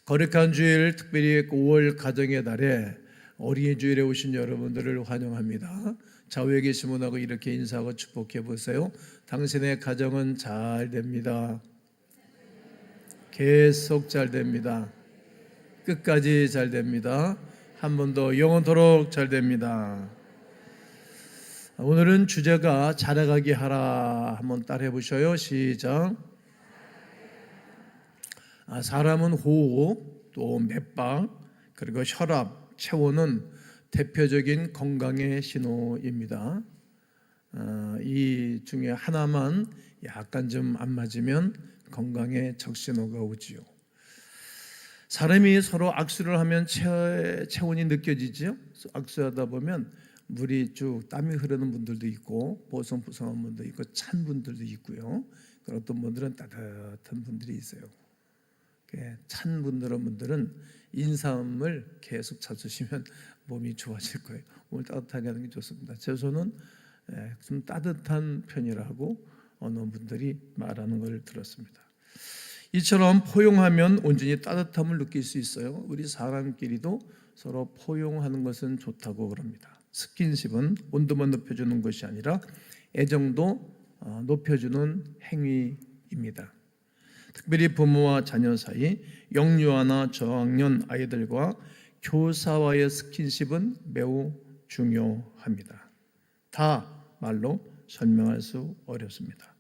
거룩한 주일, 특별히 5월 가정의 달에 어린이 주일에 오신 여러분들을 환영합니다. 좌우에 계신 분하고 이렇게 인사하고 축복해 보세요. 당신의 가정은 잘 됩니다. 계속 잘 됩니다. 끝까지 잘 됩니다. 한 번 더 영원토록 잘 됩니다. 오늘은 주제가 자라가게 하라. 한번 따라해 보셔요. 시작. 사람은 호흡, 또 맥박, 그리고 혈압, 체온은 대표적인 건강의 신호입니다. 이 중에 하나만 약간 좀 안 맞으면 건강의 적신호가 오지요. 사람이 서로 악수를 하면 체온이 느껴지죠. 악수하다 보면 물이 쭉 땀이 흐르는 분들도 있고 보송보송한 분도 있고 찬 분들도 있고요. 어떤 분들은 따뜻한 분들이 있어요. 찬 분들은 인삼을 계속 찾으시면 몸이 좋아질 거예요. 오늘 따뜻하게 하는 게 좋습니다. 제 손은 좀 따뜻한 편이라고 어느 분들이 말하는 걸 들었습니다. 이처럼 포용하면 온전히 따뜻함을 느낄 수 있어요. 우리 사람끼리도 서로 포용하는 것은 좋다고 그럽니다. 스킨십은 온도만 높여주는 것이 아니라 애정도 높여주는 행위입니다. 특별히 부모와 자녀 사이, 영유아나 저학년 아이들과 교사와의 스킨십은 매우 중요합니다. 다 말로 설명할 수 어렵습니다.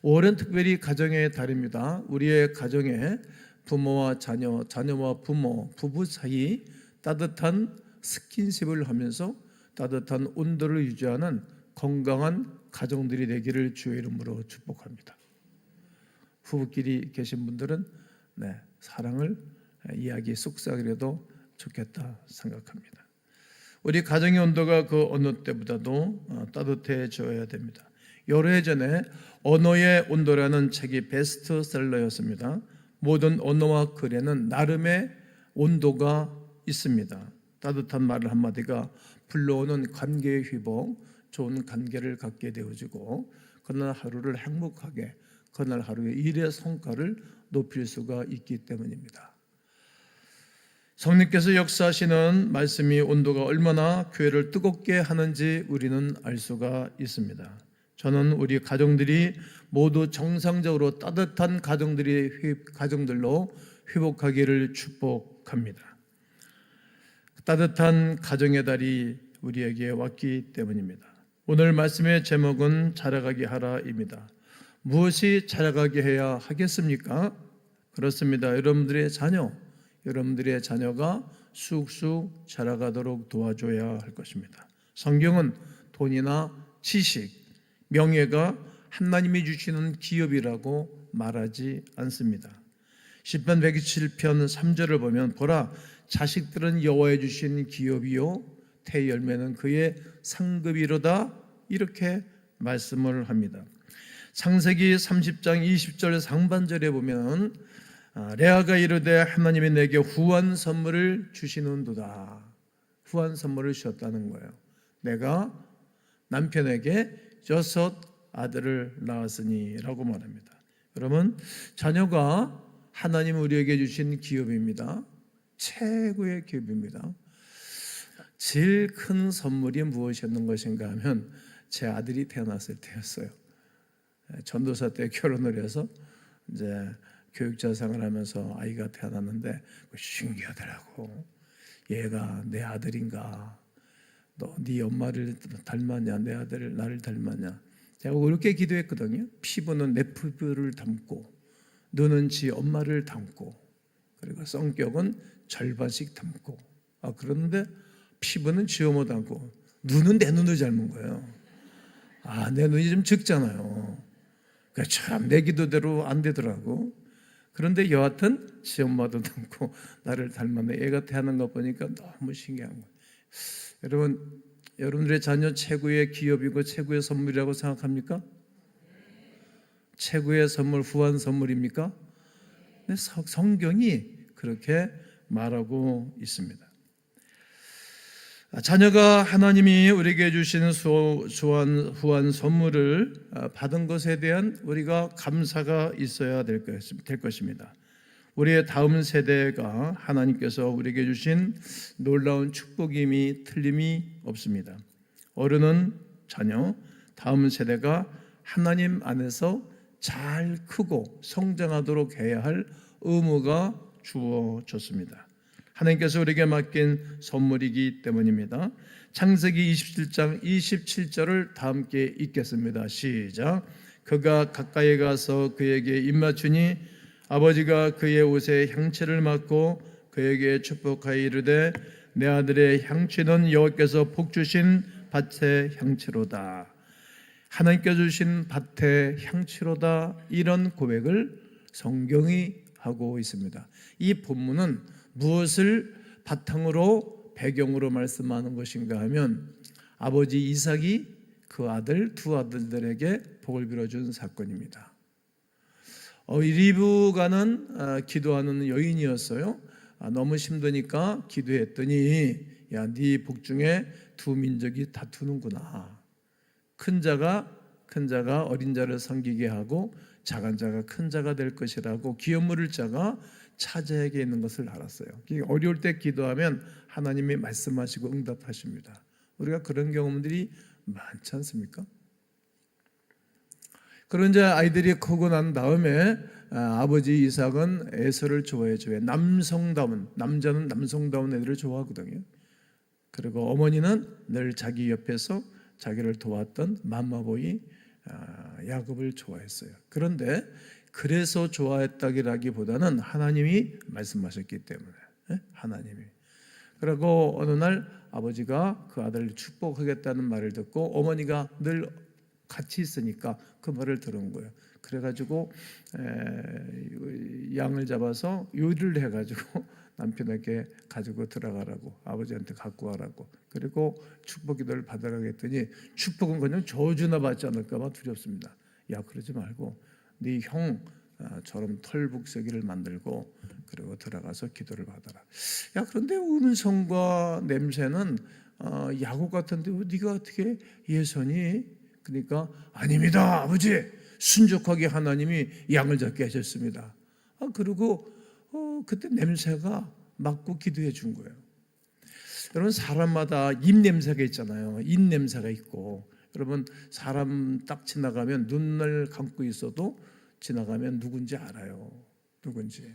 5월은 특별히 가정의 달입니다. 우리의 가정에 부모와 자녀, 자녀와 부모, 부부 사이 따뜻한 스킨십을 하면서 따뜻한 온도를 유지하는 건강한 가정들이 되기를 주의 이름으로 축복합니다. 부부끼리 계신 분들은 사랑을 이야기 속삭이려도 좋겠다 생각합니다. 우리 가정의 온도가 그 어느 때보다도 따뜻해져야 됩니다. 여러 해 전에 언어의 온도라는 책이 베스트셀러였습니다. 모든 언어와 글에는 나름의 온도가 있습니다. 따뜻한 말 한마디가 불러오는 관계의 회복, 좋은 관계를 갖게 되어지고 그날 하루를 행복하게, 그날 하루의 일의 성과를 높일 수가 있기 때문입니다. 성령께서 역사하시는 말씀이 온도가 얼마나 교회를 뜨겁게 하는지 우리는 알 수가 있습니다. 저는 우리 가정들이 모두 정상적으로 따뜻한 가정들로 회복하기를 축복합니다. 따뜻한 가정의 달이 우리에게 왔기 때문입니다. 오늘 말씀의 제목은 자라가게 하라입니다. 무엇이 자라가게 해야 하겠습니까? 그렇습니다. 여러분들의 자녀가 쑥쑥 자라가도록 도와줘야 할 것입니다. 성경은 돈이나 지식, 명예가 하나님이 주시는 기업이라고 말하지 않습니다. 시편 127편 3절을 보면 보라, 자식들은 여호와의 주신 기업이요 태 열매는 그의 상급이로다, 이렇게 말씀을 합니다. 창세기 30장 20절 상반절에 보면 레아가 이르되 하나님이 내게 후한 선물을 주시는도다. 후한 선물을 주셨다는 거예요. 내가 남편에게 6 아들을 낳았으니 라고 말합니다. 여러분, 자녀가 하나님 우리에게 주신 기업입니다. 최고의 기업입니다. 제일 큰 선물이 무엇이었는 것인가 하면 제 아들이 태어났을 때였어요. 전도사 때 결혼을 해서 이제 교육자 생활하면서 아이가 태어났는데 신기하더라고. 얘가 내 아들인가? 너 네 엄마를 닮았냐? 내 아들을 나를 닮았냐? 제가 그렇게 기도했거든요. 피부는 내 피부를 닮고, 눈은 지 엄마를 닮고, 그리고 성격은 절반씩 닮고. 그런데 피부는 지 엄마 닮고, 눈은 내 눈을 닮은 거예요. 내 눈이 좀 적잖아요. 참 내 기도대로 안 되더라고. 그런데 여하튼 지 엄마도 닮고 나를 닮았네. 애가 태어난 거 보니까 너무 신기한 거예요. 여러분들의 자녀 최고의 기업이고 최고의 선물이라고 생각합니까? 최고의 선물, 후한 선물입니까? 성경이 그렇게 말하고 있습니다. 자녀가 하나님이 우리에게 주시는 후한 선물을 받은 것에 대한 우리가 감사가 있어야 될 것입니다. 우리의 다음 세대가 하나님께서 우리에게 주신 놀라운 축복임이 틀림이 없습니다. 어른은 자녀, 다음 세대가 하나님 안에서 잘 크고 성장하도록 해야 할 의무가 주어졌습니다. 하나님께서 우리에게 맡긴 선물이기 때문입니다. 창세기 27장 27절을 다 함께 읽겠습니다. 시작. 그가 가까이 가서 그에게 입맞추니 아버지가 그의 옷에 향채를 맡고 그에게 축복하여 이르되 내 아들의 향취는 여호와께서 복 주신 밭의 향취로다. 하나님께서 주신 밭의 향취로다. 이런 고백을 성경이 하고 있습니다. 이 본문은 무엇을 바탕으로 배경으로 말씀하는 것인가 하면 아버지 이삭이 그 아들 두 아들들에게 복을 빌어준 사건입니다. 리브가는 기도하는 여인이었어요. 너무 힘드니까 기도했더니 야, 네 복 중에 두 민족이 다투는구나. 큰 자가 어린 자를 섬기게 하고 작은 자가 큰 자가 될 것이라고 기업 물을 자가 차자에게 있는 것을 알았어요. 어려울 때 기도하면 하나님이 말씀하시고 응답하십니다. 우리가 그런 경험들이 많지 않습니까? 그런 이제 아이들이 크고 난 다음에 아버지 이삭은 에서를 좋아해줘요. 남자는 남성다운 애들을 좋아하거든요. 그리고 어머니는 늘 자기 옆에서 자기를 도왔던 맘마보이 야곱을 좋아했어요. 그런데 그래서 좋아했다기보다는 하나님이 말씀하셨기 때문에 하나님이. 그리고 어느 날 아버지가 그 아들을 축복하겠다는 말을 듣고 어머니가 늘 같이 있으니까 그 말을 들은 거예요. 그래가지고 양을 잡아서 요리를 해가지고 남편에게 가지고 들어가라고 아버지한테 갖고 와라고 그리고 축복 기도를 받으라고 했더니 축복은 그냥 저주나 받지 않을까 봐 두렵습니다. 야 그러지 말고 네 형처럼 털북서기를 만들고 그리고 들어가서 기도를 받아라. 야 그런데 음성과 냄새는 야곱 같은데 네가 어떻게 예선이? 그러니까 아닙니다 아버지 순족하게 하나님이 양을 잡게 하셨습니다. 그리고 그때 냄새가 맡고 기도해 준 거예요. 여러분 사람마다 입 냄새가 있잖아요. 입 냄새가 있고 여러분 사람 딱 지나가면 눈을 감고 있어도 지나가면 누군지 알아요. 누군지.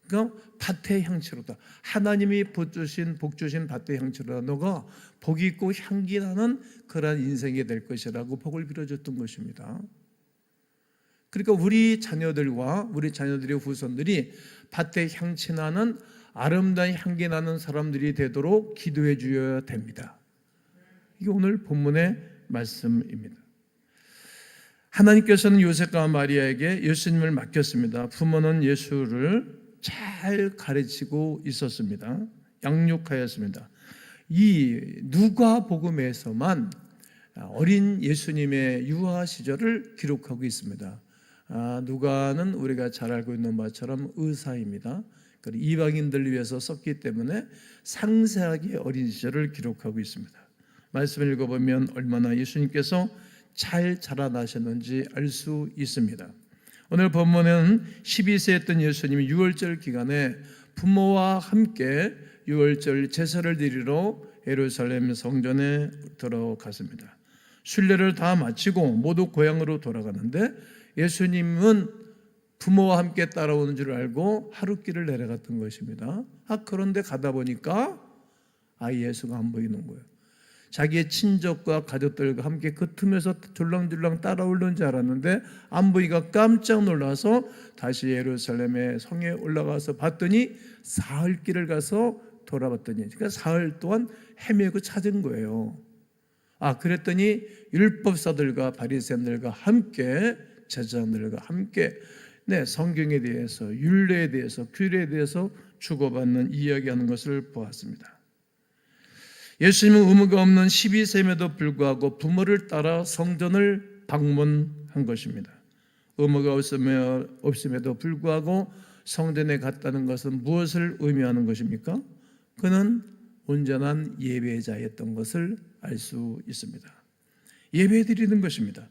그러니까 밭의 향취로다. 하나님이 복 주신 밭의 향취로다. 너가 복이 있고 향기 나는 그러한 인생이 될 것이라고 복을 빌어줬던 것입니다. 그러니까 우리 자녀들의 후손들이 밭에 향치 나는 아름다운 향기 나는 사람들이 되도록 기도해 주어야 됩니다. 이게 오늘 본문의 말씀입니다. 하나님께서는 요셉과 마리아에게 예수님을 맡겼습니다. 부모는 예수를 잘 가르치고 있었습니다. 양육하였습니다. 이 누가복음에서만 어린 예수님의 유아 시절을 기록하고 있습니다. 누가는 우리가 잘 알고 있는 바처럼 의사입니다. 이방인들을 위해서 썼기 때문에 상세하게 어린 시절을 기록하고 있습니다. 말씀을 읽어보면 얼마나 예수님께서 잘 자라나셨는지 알 수 있습니다. 오늘 본문은 12세였던 예수님이 유월절 기간에 부모와 함께 유월절 제사를 드리러 예루살렘 성전에 들어갔습니다. 순례를 다 마치고 모두 고향으로 돌아가는데 예수님은 부모와 함께 따라오는 줄 알고 하룻길을 내려갔던 것입니다. 그런데 가다 보니까 예수가 안 보이는 거예요. 자기의 친족과 가족들과 함께 그 틈에서 졸랑졸랑 따라오는 줄 알았는데 안 보이니까 깜짝 놀라서 다시 예루살렘의 성에 올라가서 봤더니 사흘길을 가서 돌아봤더니 그러니까 사흘 동안 헤매고 찾은 거예요. 그랬더니 율법사들과 바리새인들과 함께 제자들과 함께 성경에 대해서 율례에 대해서 규례에 대해서 주고받는 이야기하는 것을 보았습니다. 예수님은 의무가 없는 12세임에도 불구하고 부모를 따라 성전을 방문한 것입니다. 의무가 없음에도 불구하고 성전에 갔다는 것은 무엇을 의미하는 것입니까? 그는 온전한 예배자였던 것을 알 수 있습니다. 예배드리는 것입니다.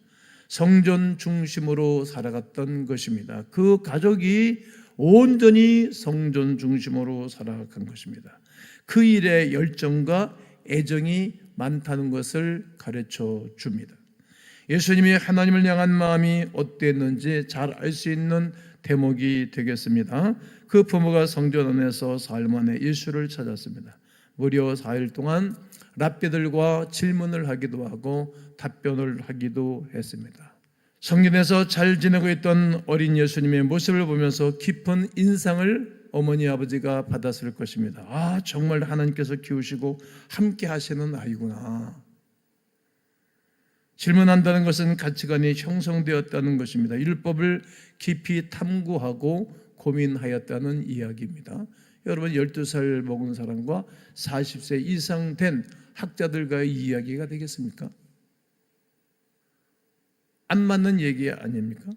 성전 중심으로 살아갔던 것입니다. 그 가족이 온전히 성전 중심으로 살아간 것입니다. 그 일에 열정과 애정이 많다는 것을 가르쳐 줍니다. 예수님이 하나님을 향한 마음이 어땠는지 잘 알 수 있는 대목이 되겠습니다. 그 부모가 성전 안에서 사흘 만에 예수를 찾았습니다. 무려 4일 동안 랍비들과 질문을 하기도 하고 답변을 하기도 했습니다. 성전에서 잘 지내고 있던 어린 예수님의 모습을 보면서 깊은 인상을 어머니 아버지가 받았을 것입니다. 아, 정말 하나님께서 키우시고 함께 하시는 아이구나. 질문한다는 것은 가치관이 형성되었다는 것입니다. 율법을 깊이 탐구하고 고민하였다는 이야기입니다. 여러분, 12살 먹은 사람과 40세 이상 된 학자들과의 이야기가 되겠습니까? 안 맞는 얘기 아닙니까?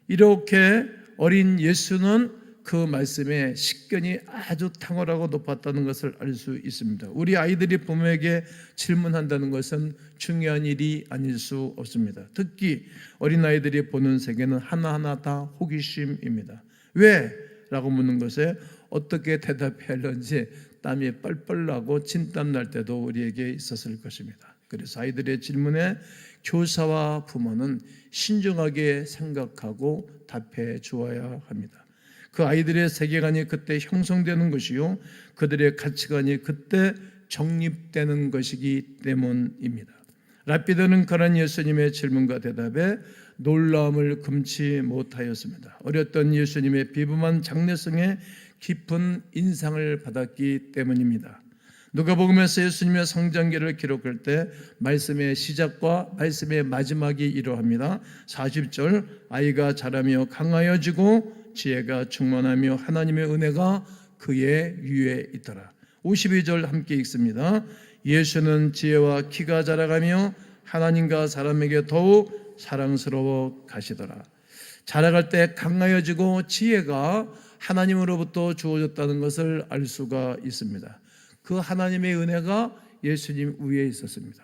이렇게 어린 예수는 그 말씀에 식견이 아주 탁월하고 높았다는 것을 알 수 있습니다. 우리 아이들이 부모에게 질문한다는 것은 중요한 일이 아닐 수 없습니다. 특히 어린아이들이 보는 세계는 하나하나 다 호기심입니다. 왜? 라고 묻는 것에 어떻게 대답해야 하는지 땀이 뻘뻘 나고 진땀 날 때도 우리에게 있었을 것입니다. 그래서 아이들의 질문에 교사와 부모는 신중하게 생각하고 답해 주어야 합니다. 그 아이들의 세계관이 그때 형성되는 것이요, 그들의 가치관이 그때 정립되는 것이기 때문입니다. 랍비들은 그런 예수님의 질문과 대답에 놀라움을 금치 못하였습니다. 어렸던 예수님의 비범한 장래성에 깊은 인상을 받았기 때문입니다. 누가복음에서 예수님의 성장기를 기록할 때 말씀의 시작과 말씀의 마지막이 이러합니다. 40절, 아이가 자라며 강하여지고 지혜가 충만하며 하나님의 은혜가 그의 위에 있더라. 52절 함께 읽습니다. 예수는 지혜와 키가 자라가며 하나님과 사람에게 더욱 사랑스러워 가시더라. 자라갈 때 강하여지고 지혜가 하나님으로부터 주어졌다는 것을 알 수가 있습니다. 그 하나님의 은혜가 예수님 위에 있었습니다.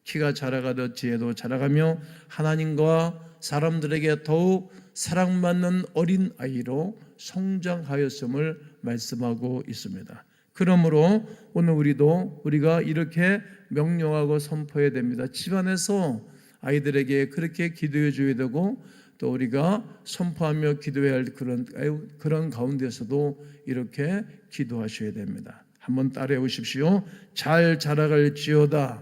키가 자라가듯 지혜도 자라가며 하나님과 사람들에게 더욱 사랑받는 어린 아이로 성장하였음을 말씀하고 있습니다. 그러므로 오늘 우리가 이렇게 명령하고 선포해야 됩니다. 집안에서 아이들에게 그렇게 기도해 줘야 되고, 또 우리가 선포하며 기도해야 할 그런 가운데서도 이렇게 기도하셔야 됩니다. 한번 따라해 보십시오. 잘 자라갈지어다,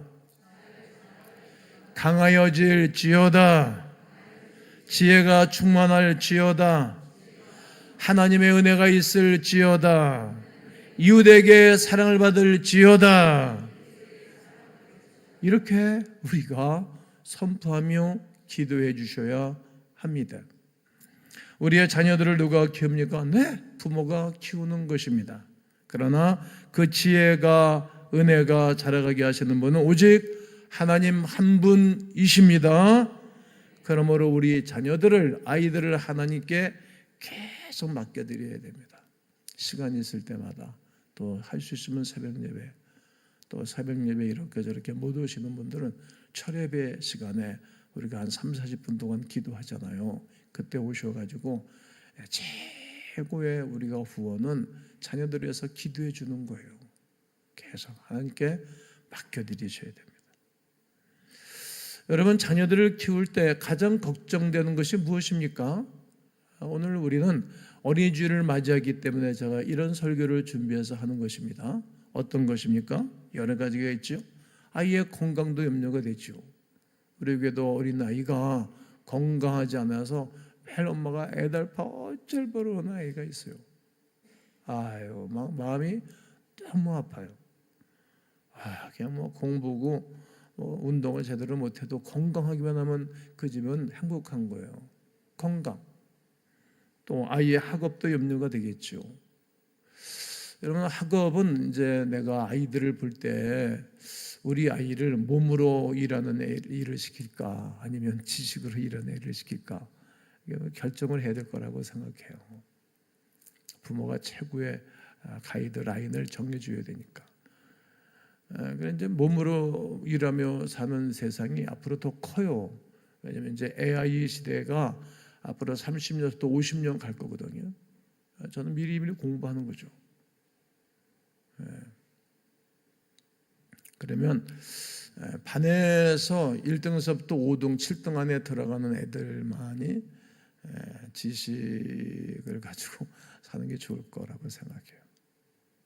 강하여질지어다, 지혜가 충만할지어다, 하나님의 은혜가 있을지어다, 이웃에게 사랑을 받을지어다. 이렇게 우리가 선포하며 기도해 주셔야 합니다. 우리의 자녀들을 누가 키웁니까? 네, 부모가 키우는 것입니다. 그러나 그 지혜가, 은혜가 자라가게 하시는 분은 오직 하나님 한 분이십니다. 그러므로 우리 자녀들을, 아이들을 하나님께 계속 맡겨드려야 됩니다. 시간이 있을 때마다, 또 할 수 있으면 새벽 예배, 또 새벽 예배 이렇게 저렇게 못 오시는 분들은 철예배 시간에 우리가 한 30-40분 동안 기도하잖아요. 그때 오셔가지고 최고의 우리가 후원은 자녀들을 위해서 기도해 주는 거예요. 계속 하나님께 맡겨드리셔야 됩니다. 여러분, 자녀들을 키울 때 가장 걱정되는 것이 무엇입니까? 오늘 우리는 어린이주일을 맞이하기 때문에 제가 이런 설교를 준비해서 하는 것입니다. 어떤 것입니까? 여러 가지가 있죠. 아이의 건강도 염려가 되죠. 우리 교회도 어린아이가 건강하지 않아서 매일 엄마가 애달파 어쩔 버러운 아이가 있어요. 아유, 막 마음이 너무 아파요. 그냥 공부고 운동을 제대로 못해도 건강하기만 하면 그 집은 행복한 거예요. 건강. 또 아이의 학업도 염려가 되겠죠. 여러분, 학업은 이제 내가 아이들을 볼 때 우리 아이를 몸으로 일하는 일을 시킬까, 아니면 지식으로 일하는 일을 시킬까, 결정을 해야 될 거라고 생각해요. 부모가 최고의 가이드라인을 정해줘야 되니까. 그런데 몸으로 일하며 사는 세상이 앞으로 더 커요. 왜냐하면 이제 AI 시대가 앞으로 30년 또 50년 갈 거거든요. 저는 미리미리 공부하는 거죠. 그러면 반에서 1등서부터 5등, 7등 안에 들어가는 애들만이 지식을 가지고 사는 게 좋을 거라고 생각해요.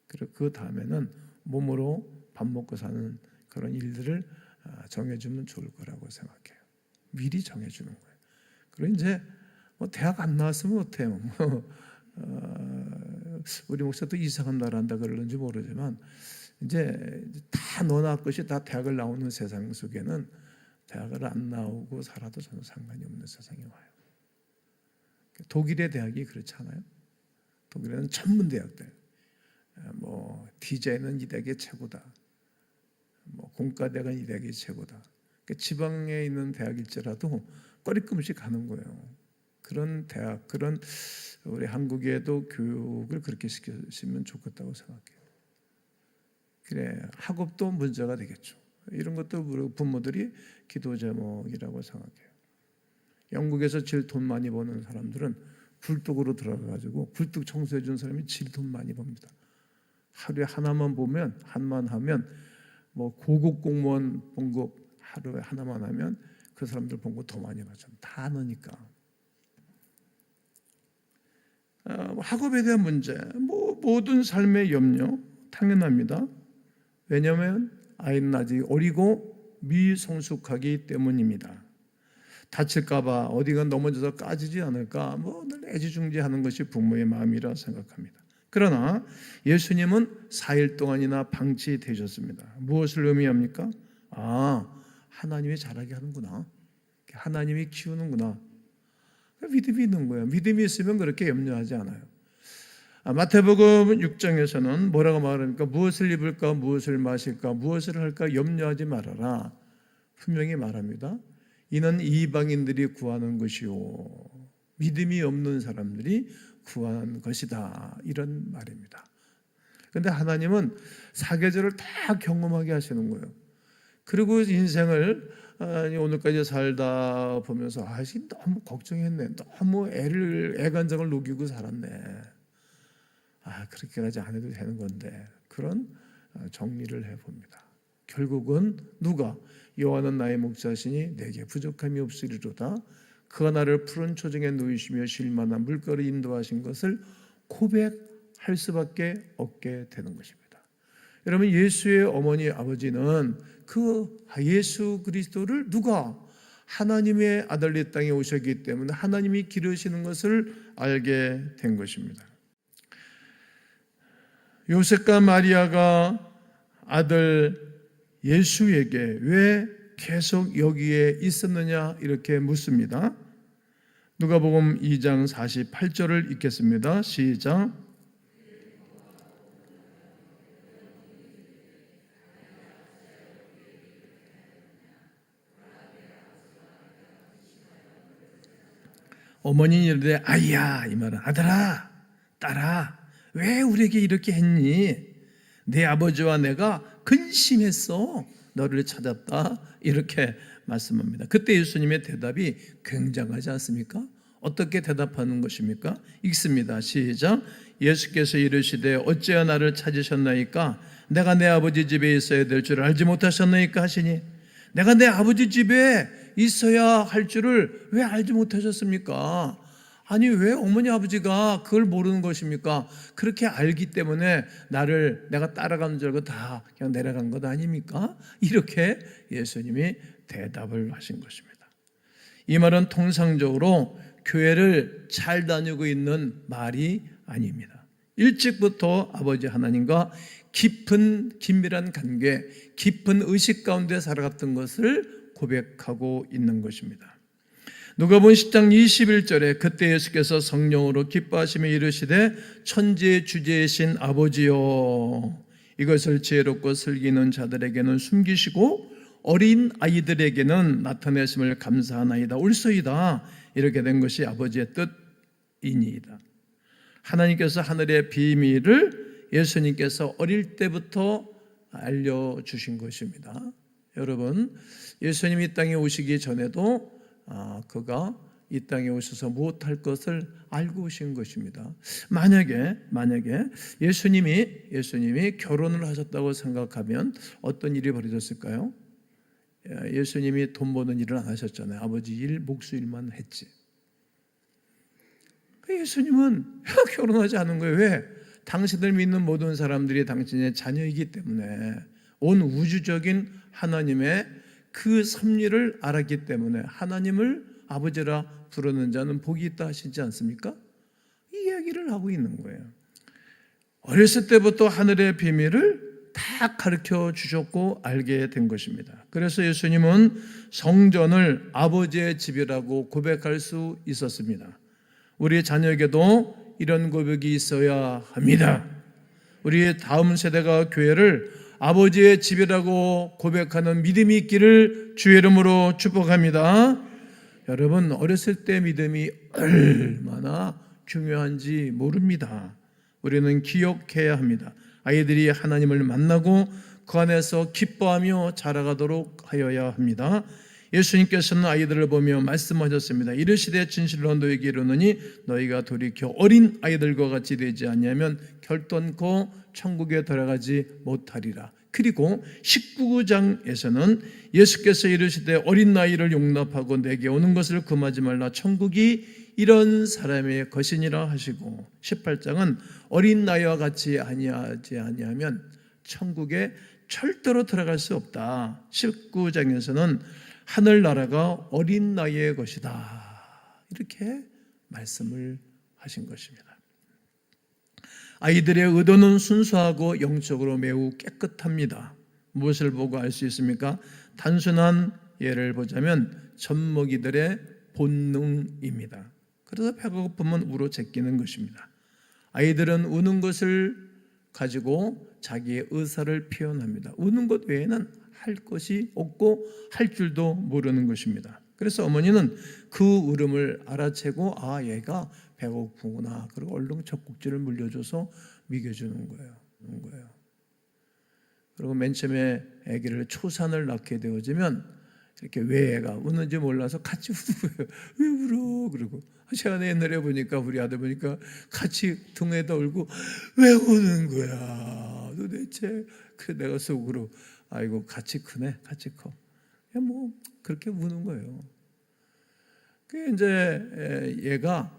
그리고 그 다음에는 몸으로 밥 먹고 사는 그런 일들을 정해주면 좋을 거라고 생각해요. 미리 정해주는 거예요. 그리고 이제 뭐 대학 안 나왔으면 어때요? 우리 목사도 이상한 말 한다 그러는지 모르지만 이제 다 너나 것이 다 대학을 나오는 세상 속에는 대학을 안 나오고 살아도 전혀 상관이 없는 세상이 와요. 독일의 대학이 그렇지 않아요? 독일에는 전문 대학들, 뭐 디자인은 이 대학이 최고다, 뭐 공과대학은 이 대학이 최고다. 지방에 있는 대학일지라도 꺼리끔씩 가는 거예요. 그런 대학, 그런 우리 한국에도 교육을 그렇게 시키시면 좋겠다고 생각해요. 그래, 학업도 문제가 되겠죠. 이런 것도 부모들이 기도 제목이라고 생각해요. 영국에서 제일 돈 많이 버는 사람들은 굴뚝으로 들어가가지고 굴뚝 청소해 준 사람이 제일 돈 많이 법니다. 하루에 하나만 보면, 한만 하면, 뭐 고급 공무원 봉급 하루에 하나만 하면 그 사람들 봉급 더 많이 받죠. 다 넣으니까. 학업에 대한 문제, 뭐 모든 삶의 염려 당연합니다. 왜냐하면 아이는 아직 어리고 미성숙하기 때문입니다. 다칠까봐 어디가 넘어져서 까지지 않을까 뭐 늘 애지중지하는 것이 부모의 마음이라 생각합니다. 그러나 예수님은 4일 동안이나 방치되셨습니다. 무엇을 의미합니까? 하나님이 자라게 하는구나, 하나님이 키우는구나, 믿음이 있는 거예요. 믿음이 있으면 그렇게 염려하지 않아요. 마태복음 6장에서는 뭐라고 말합니까? 무엇을 입을까, 무엇을 마실까, 무엇을 할까 염려하지 말아라, 분명히 말합니다. 이는 이방인들이 구하는 것이요 믿음이 없는 사람들이 구하는 것이다, 이런 말입니다. 그런데 하나님은 사계절을 다 경험하게 하시는 거예요. 그리고 인생을 오늘까지 살다 보면서 너무 걱정했네, 너무 애간장을 녹이고 살았네, 그렇게까지 안 해도 되는 건데, 그런 정리를 해봅니다. 결국은 누가 여호와는 나의 목자시니 내게 부족함이 없으리로다, 그가 나를 푸른 초정에 누이시며 쉴만한 물가로 인도하신 것을 고백할 수밖에 없게 되는 것입니다. 여러분, 예수의 어머니 아버지는 그 예수 그리스도를 누가 하나님의 아들 이 땅에 오셨기 때문에 하나님이 기르시는 것을 알게 된 것입니다. 요셉과 마리아가 아들 예수에게 왜 계속 여기에 있었느냐 이렇게 묻습니다. 누가복음 2장 48절을 읽겠습니다. 시작. 어머니는 이르되 아이야, 이 말은 아들아, 딸아, 왜 우리에게 이렇게 했니? 내 아버지와 내가 근심했어, 너를 찾았다, 이렇게 말씀합니다. 그때 예수님의 대답이 굉장하지 않습니까? 어떻게 대답하는 것입니까? 읽습니다. 시작. 예수께서 이르시되 어찌하여 나를 찾으셨나이까? 내가 내 아버지 집에 있어야 될 줄을 알지 못하셨나이까 하시니, 내가 내 아버지 집에 있어야 할 줄을 왜 알지 못하셨습니까? 아니, 왜 어머니 아버지가 그걸 모르는 것입니까? 그렇게 알기 때문에 내가 따라가는 줄 알고 다 그냥 내려간 것 아닙니까? 이렇게 예수님이 대답을 하신 것입니다. 이 말은 통상적으로 교회를 잘 다니고 있는 말이 아닙니다. 일찍부터 아버지 하나님과 깊은 긴밀한 관계, 깊은 의식 가운데 살아갔던 것을 고백하고 있는 것입니다. 누가복음 10장 21절에 그때 예수께서 성령으로 기뻐하시며 이르시되 천지의 주제이신 아버지여, 이것을 지혜롭고 슬기는 자들에게는 숨기시고 어린 아이들에게는 나타내심을 감사하나이다, 옳소이다, 이렇게 된 것이 아버지의 뜻이니이다. 하나님께서 하늘의 비밀을 예수님께서 어릴 때부터 알려주신 것입니다. 여러분, 예수님이 이 땅에 오시기 전에도 그가 이 땅에 오셔서 무엇할 것을 알고 오신 것입니다. 만약에 예수님이 결혼을 하셨다고 생각하면 어떤 일이 벌어졌을까요? 예수님이 돈 버는 일을 안 하셨잖아요. 아버지 일, 목수 일만 했지. 예수님은 결혼하지 않은 거예요. 왜? 당신을 믿는 모든 사람들이 당신의 자녀이기 때문에, 온 우주적인 하나님의 그 섭리를 알았기 때문에 하나님을 아버지라 부르는 자는 복이 있다 하시지 않습니까? 이 이야기를 하고 있는 거예요. 어렸을 때부터 하늘의 비밀을 다 가르쳐 주셨고 알게 된 것입니다. 그래서 예수님은 성전을 아버지의 집이라고 고백할 수 있었습니다. 우리 자녀에게도 이런 고백이 있어야 합니다. 우리의 다음 세대가 교회를 아버지의 집이라고 고백하는 믿음이 있기를 주의 이름으로 축복합니다. 여러분, 어렸을 때 믿음이 얼마나 중요한지 모릅니다. 우리는 기억해야 합니다. 아이들이 하나님을 만나고 그 안에서 기뻐하며 자라가도록 하여야 합니다. 예수님께서는 아이들을 보며 말씀하셨습니다. 이르시되 진실로 너희에게 이르노니 너희가 돌이켜 어린 아이들과 같이 되지 아니하면 결단코 천국에 들어가지 못하리라. 그리고 19장에서는 예수께서 이르시되 어린 나이를 용납하고 내게 오는 것을 금하지 말라. 천국이 이런 사람의 것이니라 하시고, 18장은 어린 나이와 같이 아니하지 아니하면 천국에 절대로 들어갈 수 없다. 19장에서는 하늘나라가 어린 나이의 것이다. 이렇게 말씀을 하신 것입니다. 아이들의 의도는 순수하고 영적으로 매우 깨끗합니다. 무엇을 보고 알 수 있습니까? 단순한 예를 보자면 젖먹이들의 본능입니다. 그래서 배가 고프면 울어 제끼는 것입니다. 아이들은 우는 것을 가지고 자기의 의사를 표현합니다. 우는 것 외에는 할 것이 없고 할 줄도 모르는 것입니다. 그래서 어머니는 그 울음을 알아채고 얘가 배고프구나. 그리고 얼른 젖꼭지를 물려줘서 먹여주는 거예요. 그리고 맨 처음에 아기를 초산을 낳게 되어지면 이렇게 왜 애가 우는지 몰라서 같이 우는 거예요. 왜 울어? 그러고 제가 옛날에 보니까 우리 아들 보니까 같이 등에다 울고 왜 우는 거야? 도대체. 그래 내가 속으로 아이고 같이 크네, 같이 커. 뭐 그렇게 우는 거예요. 그 이제 얘가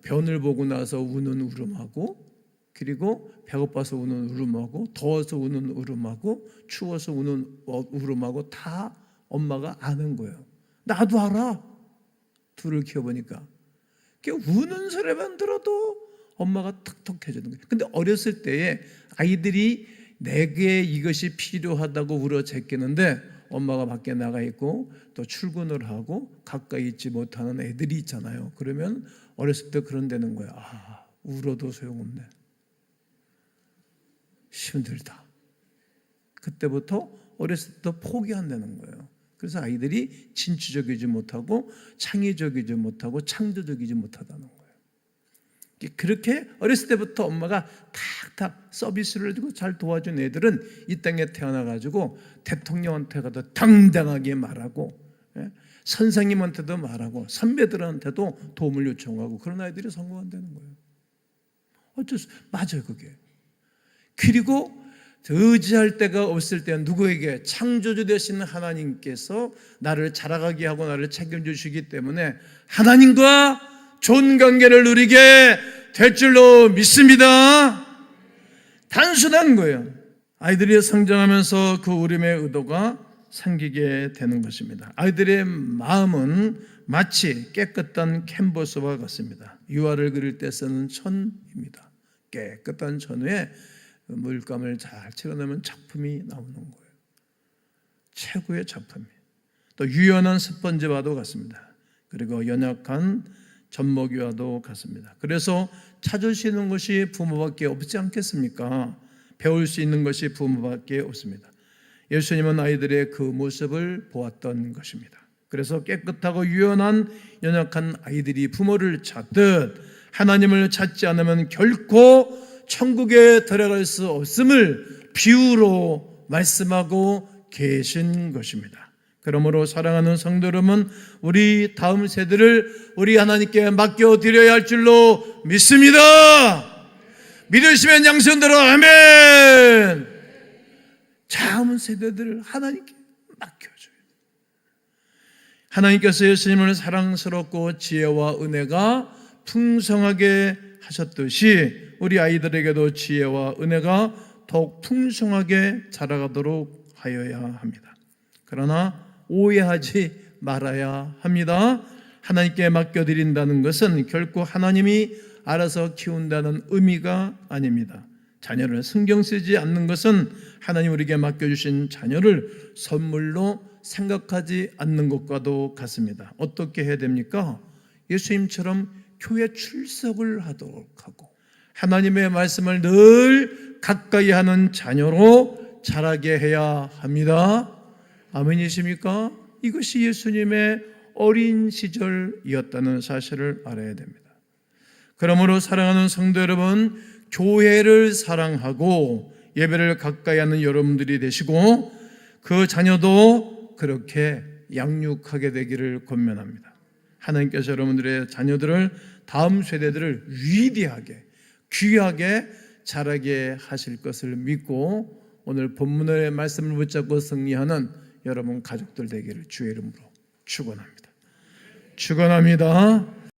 변을 보고 나서 우는 울음하고, 그리고 배고파서 우는 울음하고, 더워서 우는 울음하고, 추워서 우는 울음하고 다 엄마가 아는 거예요. 나도 알아. 둘을 키워보니까. 우는 소리만 들어도 엄마가 턱턱해지는 거예요. 근데 어렸을 때에 아이들이 내게 이것이 필요하다고 울어 제끼는데 엄마가 밖에 나가 있고 또 출근을 하고 가까이 있지 못하는 애들이 있잖아요. 그러면 어렸을 때 그런 데는 거야. 울어도 소용없네. 힘들다. 그때부터 어렸을 때부터 포기한다는 거예요. 그래서 아이들이 진취적이지 못하고 창의적이지 못하고 창조적이지 못하다는 거예요. 그렇게 어렸을 때부터 엄마가 탁탁 서비스를 해주고 잘 도와준 애들은 이 땅에 태어나가지고 대통령한테 가도 당당하게 말하고, 선생님한테도 말하고, 선배들한테도 도움을 요청하고, 그런 아이들이 성공한다는 거예요. 어쩔 수 맞아요, 그게. 그리고 의지할 데가 없을 때 누구에게? 창조주 되시는 하나님께서 나를 자라가게 하고 나를 책임져 주시기 때문에 하나님과 좋은 관계를 누리게 될 줄로 믿습니다. 단순한 거예요. 아이들이 성장하면서 그 울음의 의도가 생기게 되는 것입니다. 아이들의 마음은 마치 깨끗한 캔버스와 같습니다. 유화를 그릴 때 쓰는 천입니다. 깨끗한 천 위에 물감을 잘 칠해놓으면 작품이 나오는 거예요. 최고의 작품이에요. 또 유연한 스펀지와도 같습니다. 그리고 연약한 젖먹이와도 같습니다. 그래서 찾을 수 있는 것이 부모밖에 없지 않겠습니까? 배울 수 있는 것이 부모밖에 없습니다. 예수님은 아이들의 그 모습을 보았던 것입니다. 그래서 깨끗하고 유연한 연약한 아이들이 부모를 찾듯 하나님을 찾지 않으면 결코 천국에 들어갈 수 없음을 비유로 말씀하고 계신 것입니다. 그러므로 사랑하는 성도 여러분, 우리 다음 세대를 우리 하나님께 맡겨드려야 할 줄로 믿습니다. 믿으시면 양손들어 아멘. 다음 세대들을 하나님께 맡겨줘요. 하나님께서 예수님을 사랑스럽고 지혜와 은혜가 풍성하게 하셨듯이 우리 아이들에게도 지혜와 은혜가 더욱 풍성하게 자라가도록 하여야 합니다. 그러나 오해하지 말아야 합니다. 하나님께 맡겨드린다는 것은 결코 하나님이 알아서 키운다는 의미가 아닙니다. 자녀를 신경 쓰지 않는 것은 하나님 우리에게 맡겨주신 자녀를 선물로 생각하지 않는 것과도 같습니다. 어떻게 해야 됩니까? 예수님처럼 교회 출석을 하도록 하고 하나님의 말씀을 늘 가까이 하는 자녀로 자라게 해야 합니다. 아멘이십니까? 이것이 예수님의 어린 시절이었다는 사실을 알아야 됩니다. 그러므로 사랑하는 성도 여러분, 교회를 사랑하고 예배를 가까이 하는 여러분들이 되시고 그 자녀도 그렇게 양육하게 되기를 권면합니다. 하나님께서 여러분들의 자녀들을 다음 세대들을 위대하게 귀하게 자라게 하실 것을 믿고 오늘 본문의 말씀을 붙잡고 승리하는 여러분 가족들 되기를 주의 이름으로 축원합니다. 축원합니다.